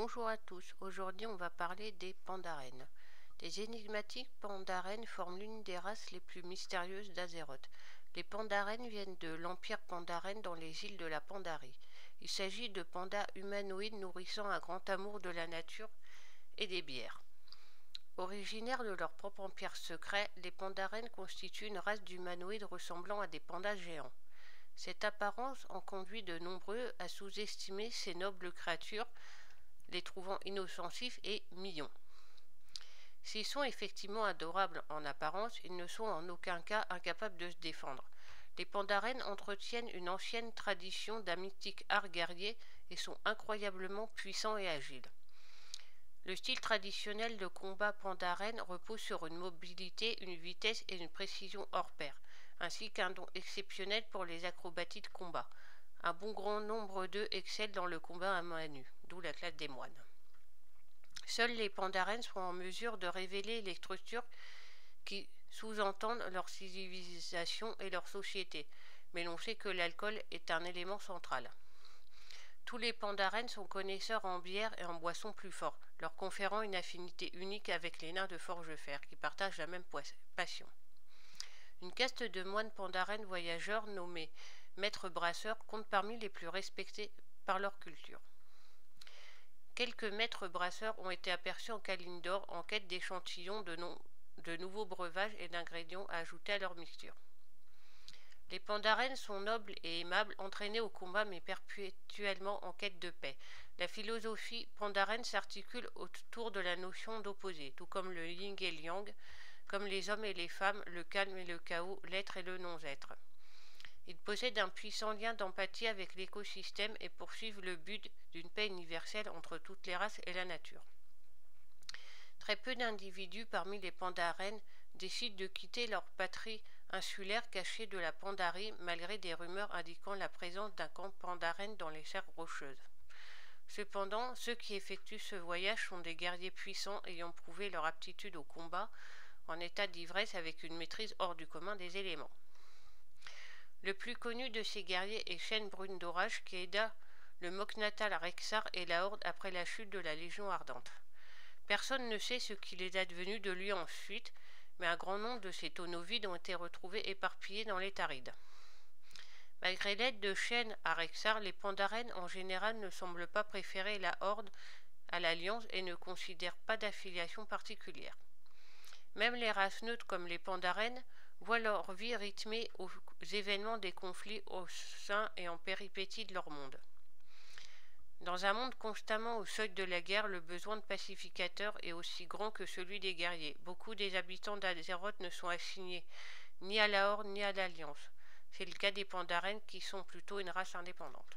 Bonjour à tous, aujourd'hui on va parler des pandarènes. Les énigmatiques pandarènes forment l'une des races les plus mystérieuses d'Azeroth. Les pandarènes viennent de l'empire pandarène dans les îles de la Pandarie. Il s'agit de pandas humanoïdes nourrissant un grand amour de la nature et des bières. Originaires de leur propre empire secret, les pandarènes constituent une race d'humanoïdes ressemblant à des pandas géants. Cette apparence en conduit de nombreux à sous-estimer ces nobles créatures, les trouvant inoffensifs et mignons. S'ils sont effectivement adorables en apparence, ils ne sont en aucun cas incapables de se défendre. Les pandarènes entretiennent une ancienne tradition d'un mythique art guerrier et sont incroyablement puissants et agiles. Le style traditionnel de combat pandarène repose sur une mobilité, une vitesse et une précision hors pair, ainsi qu'un don exceptionnel pour les acrobaties de combat. Un bon grand nombre d'eux excellent dans le combat à main nue, d'où la classe des moines. Seuls les pandarènes sont en mesure de révéler les structures qui sous-entendent leur civilisation et leur société, mais l'on sait que l'alcool est un élément central. Tous les pandarènes sont connaisseurs en bière et en boissons plus fortes, leur conférant une affinité unique avec les nains de Forgefer, qui partagent la même passion. Une caste de moines pandarènes voyageurs nommés maîtres brasseurs compte parmi les plus respectés par leur culture. Quelques maîtres brasseurs ont été aperçus en Kalimdor en quête d'échantillons de nouveaux breuvages et d'ingrédients à ajouter à leur mixture. Les pandarènes sont nobles et aimables, entraînés au combat mais perpétuellement en quête de paix. La philosophie pandarène s'articule autour de la notion d'opposé, tout comme le yin et le yang, comme les hommes et les femmes, le calme et le chaos, l'être et le non-être. Ils possèdent un puissant lien d'empathie avec l'écosystème et poursuivent le but d'une paix universelle entre toutes les races et la nature. Très peu d'individus parmi les pandarènes décident de quitter leur patrie insulaire cachée de la Pandarie malgré des rumeurs indiquant la présence d'un camp pandarène dans les serres rocheuses. Cependant, ceux qui effectuent ce voyage sont des guerriers puissants ayant prouvé leur aptitude au combat, en état d'ivresse avec une maîtrise hors du commun des éléments. Le plus connu de ces guerriers est Shen Brune d'Orage qui aida le Mok'Natal Rexxar et la Horde après la chute de la Légion Ardente. Personne ne sait ce qu'il est advenu de lui ensuite, mais un grand nombre de ces tonneaux vides ont été retrouvés éparpillés dans les Tarides. Malgré l'aide de Shen à Rexxar, les pandarènes en général ne semblent pas préférer la Horde à l'Alliance et ne considèrent pas d'affiliation particulière. Même les races neutres comme les pandarènes voient leur vie rythmée aux événements des conflits au sein et en péripéties de leur monde. Dans un monde constamment au seuil de la guerre, le besoin de pacificateurs est aussi grand que celui des guerriers. Beaucoup des habitants d'Azeroth ne sont assignés ni à la Horde ni à l'Alliance. C'est le cas des pandarènes qui sont plutôt une race indépendante.